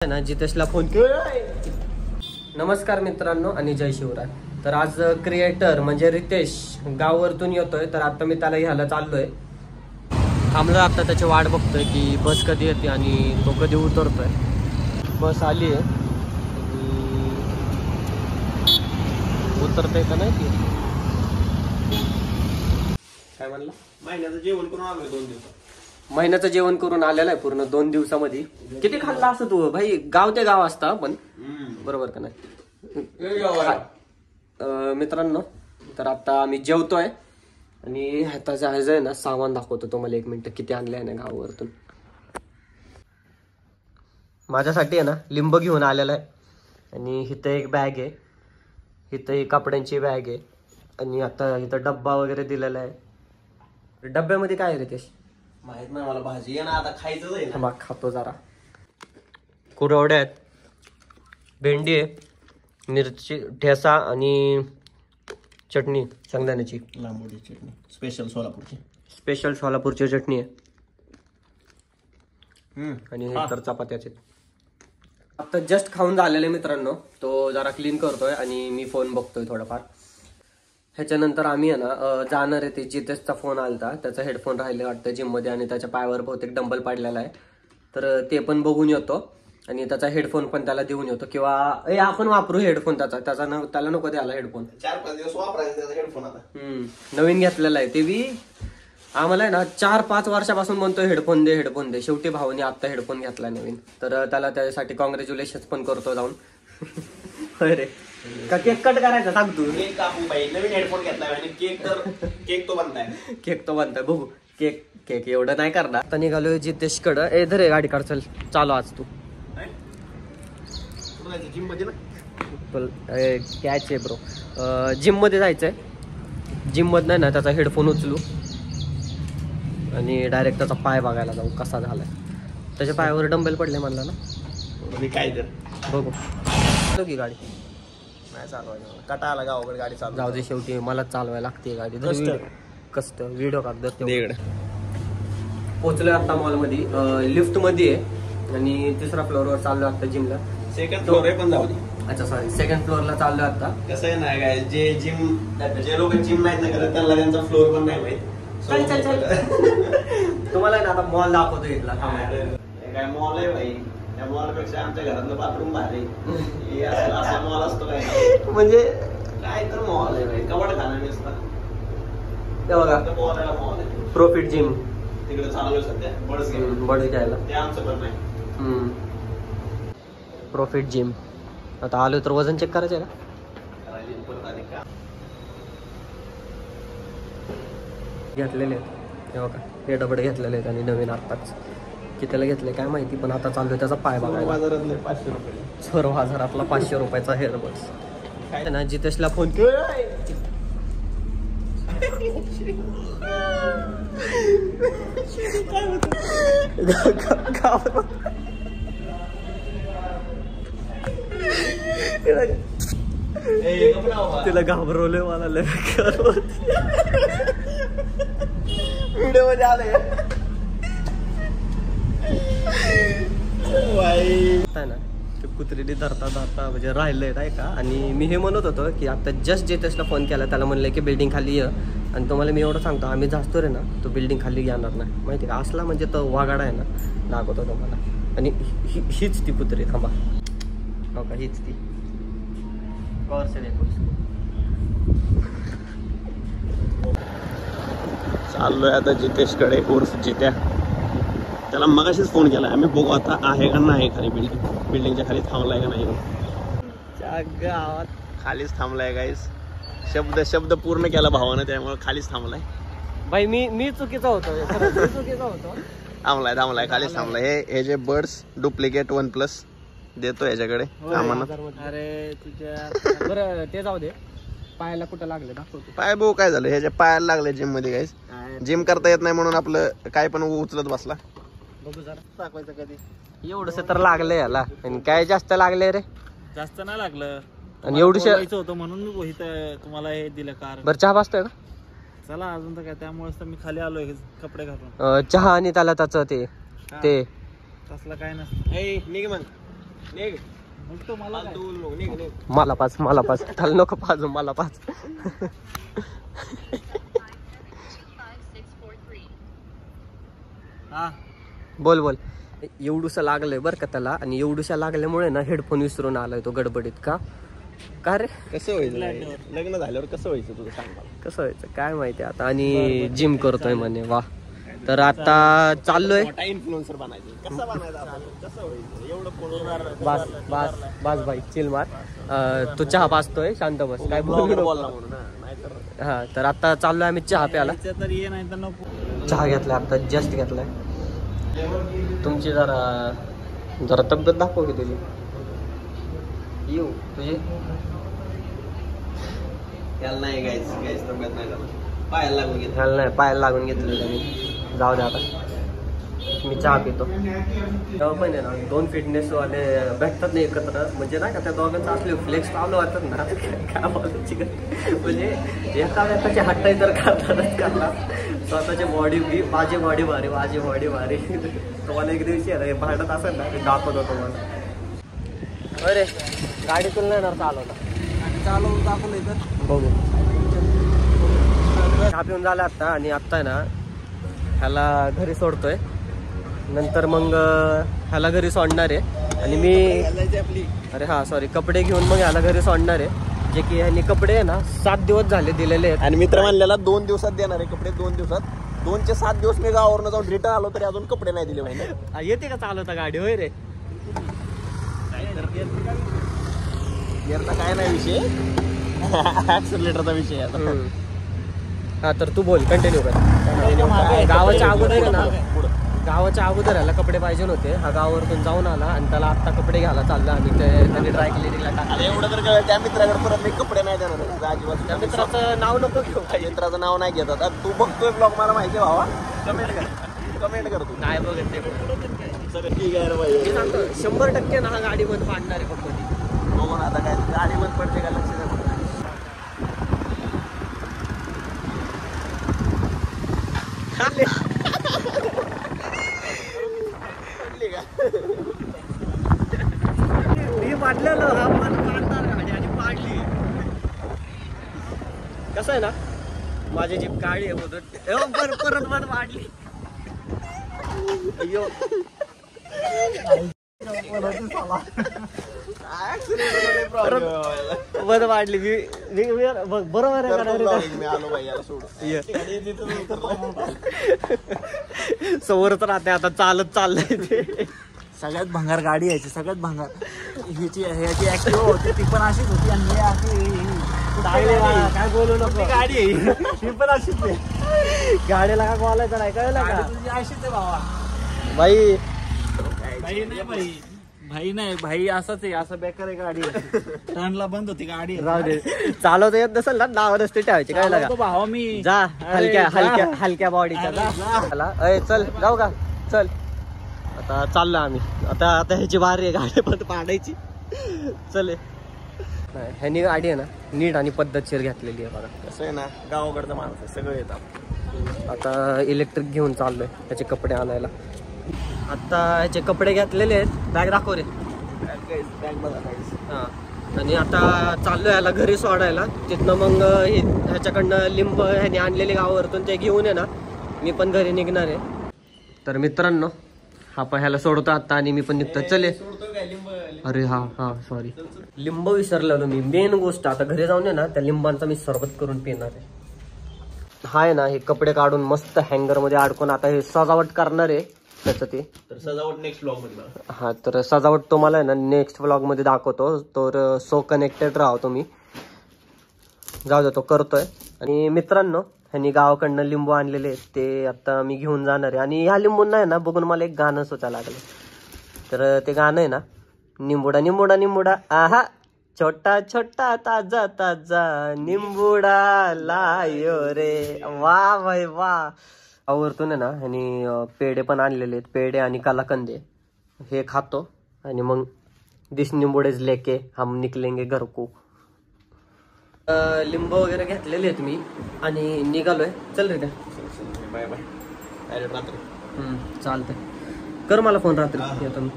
ना जितेशला फोन नमस्कार मित्रांनो आणि जय शिवराय. तर आज क्रिएटर म्हणजे रितेश गावावरतून येतोय. तर आता मी त्याला घ्यायला चाललोय. थांबलोय आता त्याची वाट बघतोय की बस कधी येते आणि तो कधी उतरतोय. बस आली आहे उतरतोय का नाही ती काय म्हणलं. महिन्याचं जेवण करून आलोय 2 दिवसात. महिन्याचं जेवण करून आलेलं आहे पूर्ण 2 दिवसामध्ये. किती खाल्ला असं तू भाई. गाव ते गाव असता पण बरोबर का नाही मित्रांनो. तर आता आम्ही जेवतोय आणि ह्याचा आहे ना सामान दाखवतो तुम्हाला. 1 मिनिट किती आणले आहे ना गावावरतून. माझ्यासाठी आहे ना लिंब घेऊन आलेला आहे आणि इथं एक बॅग आहे. इथं ही कपड्यांची बॅग आहे आणि आता इथं डब्बा वगैरे दिलेला आहे. डब्यामध्ये काय आहे रितेश माहित नाही मला. भाजी आहे ना आता खायचंच आहे ना. मग खातो जरा. कुरवड्या आहेत, भेंडी आहे, मिरची ठेसा आणि चटणी शेंगदाण्याची. लांबोडी चटणी स्पेशल सोलापूरची चटणी आहे आणि हे तर चपात्याचे. आता जस्ट खाऊन झालेले मित्रांनो. तो जरा क्लीन करतोय आणि मी फोन बघतोय थोडाफार. ह्याच्यानंतर आम्ही आहे ना जाणार आहे. ते जितेशचा फोन आलता. त्याचा हेडफोन राहिले वाटतं जिम मध्ये आणि त्याच्या पायावर बहुतेक डंबल पाडलेला आहे. तर ते पण बघून येतो आणि त्याचा हेडफोन पण त्याला देऊन येतो. किंवा आपण वापरू हेडफोन त्याला नको द्यायला हेडफोन. 4-5 दिवस वापरायचा त्याचा हेडफोन आता. नवीन घेतलेला आहे. ते बी आम्हाला आहे ना 4-5 वर्षापासून म्हणतोय हेडफोन दे. शेवटी भाऊने आता हेडफोन घेतला नवीन. तर त्याला त्यासाठी कॉंग्रॅच्युलेशन पण करतो जाऊन. अरे का केक कट करायचा सांग तू. केक कापू बाई. नवीन हेडफोन घेतलाय आणि केक तो बनताय. बघू केक एवढं नाही करणार. आता निघालोय जितेश कडं. ए धरे गाडी काढ चल. चालू आज तू जिम मध्ये ना कॅच आहे ब्रो. जिम मध्ये जायचंय. जिम मध नाही ना त्याचा हेडफोन उचलू आणि डायरेक्ट त्याचा पाय बघायला जाऊ कसा झालाय. त्याच्या पायावर डंबेल पडले म्हणला ना. काय तर बघू की गाडी नाही चालवायला. कटा आला गावाकडे गाडी चालू. जाऊ दे शेवटी मला चालवायला लागते गाडी. कष्ट व्हिडिओ काढत. पोचलोय आता मॉल मध्ये. लिफ्ट मध्ये आहे आणि 3ऱ्या फ्लोअरवर चाललोय आता जिमला. 2nd फ्लोअर आहे पण जाऊ दे. अच्छा सॉरी 2nd फ्लोअरला चाललोय आता. कसं आहे ना काय जे लोक जिम नाही ना करत त्यांना त्यांचा फ्लोअर पण नाही माहित. तुम्हाला ना आता मॉल दाखवतो इथला. काय मॉल आहे भाई. त्या मॉलपेक्षा आमच्या घरातलं बाथरूम भारी. असा मॉल असतो काय म्हणजे काय तर मॉल आहे भाई. कवड खाना नसता बघा. मॉल आहे प्रॉफिट जिम तिकडे चालू आहे सध्या. बड घ्यायला ते आमचं पण नाही. Profit gym. आता आलो तर वजन चेक करायचं आहे का. घेतलेले आहेत हे बघा. हे डबड घेतलेले आहेत आणि नवीन आत्ताच कितीला घेतले काय माहिती. पण आता चालू आहे त्याचा पाय बघायला. बाजारातले 500 रुपये. सर्व बाजारातला 500 रुपयाचा हेअरबड्स. काय ना जितेशला फोन तिला घाबरवले मला लय. व्हिडिओ मध्ये आलंय ना ते कुत्रीने धरता म्हणजे राहिलंय नाही का. आणि मी हे म्हणत होतो की आता जस्ट जितेशला फोन केला. त्याला म्हणलं की बिल्डिंग खाली ये. आणि तुम्हाला मी एवढं सांगतो आम्ही जास्तो रे ना तो बिल्डिंग खाली येणार नाही माहिती का. असला म्हणजे तो वागाडा आहे ना दाखवतो तुम्हाला. आणि हीच ती कुत्री. थांबा हो का हीच ती. चाललोय आता जितेश कडे उर्फ जित्या. त्याला मगाशीच फोन केला. आम्ही बघू आता आहे का नाही खाली बिल्डिंगच्या खाली थांबलाय का नाही. गावात खालीच थांबलाय गाईस. शब्द पूर्ण केला भावानं त्यामुळे खालीच थांबलाय. भाई मी चुकीचा होतो. थांबलाय खालीच थांबलाय. हे जे बर्ड्स डुप्लिकेट OnePlus देतो याच्याकडे आम्हाला. अरे तुझ्या बरं ते जाऊ दे. पायाला कुठं लागले दाखवतो. पाय भाऊ काय झालं. ह्याच्या पायाला लागले जिम मध्ये गाईस. जिम करता येत नाही म्हणून आपलं काय पण उचलत बसला. बघू जरा दाखवायचं कधी. एवढंच तर लागले याला. आणि काय जास्त लागले रे. जास्त नाही लागलं आणि एवढं होतं म्हणून तुम्हाला हे दिलं कार. बरं चहा भासतोय का. चला अजून तर काय. त्यामुळेच तर मी खाली आलोय कपडे घालून. चहा आणि त्याला त्याचं ते तसलं काय नसतं. निघ मग निघ. तो मला काय? तू नको, निघ, निघ. मला पाच त्याला नको पाच मला पाच. हा बोल बोल. एवढूसा लागलंय बरं का त्याला, आणि एवढूशा लागल्यामुळे ना हेडफोन विसरून आलाय तो गडबडीत. का रे कसं व्हायचं रे? लग्न झाल्यावर कसं व्हायचं तुझं सांग मला. कसं व्हायचं काय माहिती आता. आणि जिम करतोय म्हणे. वा. तर आता चाललोय. मोठा इन्फ्लुएन्सर बनायचं. कसं बनायचं आपण? कसं व्हायचं? एवढं फोनवर बास बास बास भाई चिल मार. तू चहा पाचतोय शांत बस. काय बोलू बोलला म्हणून हा. नाहीतर हा. तर आता चाललोय आम्ही चहा प्यायला. यायचं तर ये नाही तर नको. चहा घेतलाय आता जस्ट घेतलाय. तुमची जरा तब्येत दाखव की तुझी. येऊ तुझी. त्याला नाही गायच तब्येत नाही झाला. पायाला लागून घेत. ह्याला नाही पायाला लागून घेतलं मी. जाऊ दे आता मी चहा पितो. तेव्हा पण आहे ना 2 फिटनेस वाले भेटतात नाही एकत्र, म्हणजे नाही का त्या दोघांचं असले फ्लेक्स चालू वाटतात ना. काय बोलायची म्हणजे एका एकाचे हट्टाई तर करतातच करणार. स्वतःची बॉडी बी माझी बॉडी भारी माझी बॉडी भारी. तुम्हाला एक दिवशी आहे ना भांडत असेल ना ते दाखवत होतो मला. अरे गाडी तुला नाही चालवता. चालवून दाखवलंय तर बघू. चहा पिऊन झाला आता, आणि आत्ता आहे ना ह्याला घरी सोडतोय. नंतर मग ह्याला घरी सोडणार आहे. आणि मी आपली अरे हा सॉरी कपडे घेऊन मग ह्याला घरी सोडणार आहे. जे की ह्यांनी कपडे आहे ना 7 दिवस झाले दिलेले आहेत. आणि मित्र म्हणलेला 2 दिवसात देणार आहे कपडे. 2 दिवसात. 2 चे 7 दिवस मी गावावरून जाऊन रिटर्न आलो तरी अजून कपडे नाही दिले माहिती. येते का चालवता गाडी होय रे. गिअरचा काय नाही विषय. ऍक्सिलरेटरचा विषय आता. हा तर तू बोल कंटिन्यू कर. गावाच्या अगोदर आहे ना गावाच्या अगोदर ह्याला कपडे पाहिजे होते. हा गावावरतून जाऊन आला आणि त्याला आत्ता कपडे घ्यायला चालला. आणि त्याने ड्राय क्लिनिंगला टाकला. अरे एवढं तर कळलं त्या मित्राकडे परत मी कपडे नाही देणार आहे. अजिबात. त्या मित्राचं नाव नको घेऊ. मित्राचं नाव नाही घेत. आता तू बघतोय ब्लॉग मला माहिती आहे भावा. कमेंट कर तू. नाही बघत ते सगळं ठीक आहे रे भाई. मी सांगतो 100% ना हा गाडी बंद पाडणार आहे फक्त. बघून आता काय गाडी बंद पडते का लक्ष द्या. मी पाडलेलो हा पण पाडणार गाडी आणि पाडली. कसं आहे ना माझी जीप काळी आहे म्हणून परत पण पाडली. अय्यो बरं वाढली. बरोबर आहे. मी आलो भाई याला सोडून. समोरच राहते आता चालत चाललंय ते. सगळ्यात भंगार गाडी यायची. सगळ्यात भंगार ह्याची ऍक्टिव्हा होती ती पण अशीच होती. आणि हे अशी काय बोलू नको. गाडी आहे ही पण अशीच आहे. गाडीला काय बोलायचं नाही कळलं का. तुझी अशीच आहे भावा. बाई भाई नाही भाई नाही भाई असंच आहे. असं बेकार आहे गाडी. टर्नला बंद होती गाडी. राहू दे. चालवता येत नसेल ना नाव रस्ते ठेवायचे काय लागा. भावा मी जा हलक्या जा. हलक्या हलक्या बॉडीच्या अरे जा. चला. अय चल जाऊ का. चल आता चाललो आम्ही. आता ह्याची बारी आहे गाडी पण पाडायची. चल ह्यानी गाडी आहे ना नीट आणि पद्धतशीर घेतलेली आहे बघा. कसं आहे ना गावाकडचं माणूस आहे. सगळं येतं. आता इलेक्ट्रिक घेऊन चाललोय त्याचे कपडे आणायला. आता ह्याचे कपडे घेतलेले आहेत. बॅग दाखव रे. हा. आणि आता चाललोय याला घरी सोडायला. तिथनं मग ह्याच्याकडनं लिंब ह्याने आणलेले गावावरतून ते घेऊन आहे ना मी पण घरी निघणार आहे. तर मित्रांनो हा पण ह्याला सोडतो आता आणि मी पण निघतो. चले. अरे हा हा सॉरी लिंब विसरलेलो मी. मेन गोष्ट आता घरी जाऊन आहे ना त्या लिंबांचा मी सरबत करून पिणार आहे. हा आहे ना हे कपडे काढून मस्त हँगर मध्ये अडकून आता हे सजावट करणार आहे त्याचं ते. तर सजावट नेक्स्ट ब्लॉग मध्ये. हा तर सजावट तुम्हाला आहे ना नेक्स्ट व्लॉग मध्ये दाखवतो. तर सो कनेक्टेड राहा तुम्ही. जाऊ दे तो करतोय. आणि मित्रांनो ह्यांनी गावाकडनं लिंबू आणलेले आहेत ते आता मी घेऊन जाणार आहे. आणि ह्या लिंबूंना आहे ना बघून मला एक गाणं सुचायला लागलं. तर ते गाणं आहे ना निंबुडा निंबुडा निंबुडा आहा छोटा छोटा ताजा ताजा निंबुडा लायो रे. वा भाई वा. आवरतून आहे ना ह्यांनी पेढे पण आणलेले आहेत. पेढे आणि कलाकंदे हे खातो आणि मग दिस निंबुडेच लेके हम निकलेंगे घर को. लिंब वगैरे घेतलेले आहेत मी आणि निघालोय. चल रे काय. Bye bye. रात्री चालतंय. कर मला फोन रात्री येतो मी.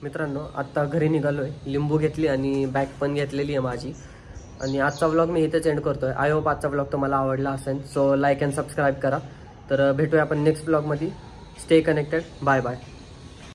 मित्रांनो आत्ता घरी निघालोय, लिंबू घेतली आणि बॅग पण घेतलेली आहे माझी. आणि आजचा व्लॉग मी इथेच एंड करतोय. आय होप आजचा व्लॉग तुम्हाला आवडला असेल. सो लाईक अँड सबस्क्राईब करा. तर भेटूया आपण नेक्स्ट व्लॉगमध्ये. Stay connected. Bye bye.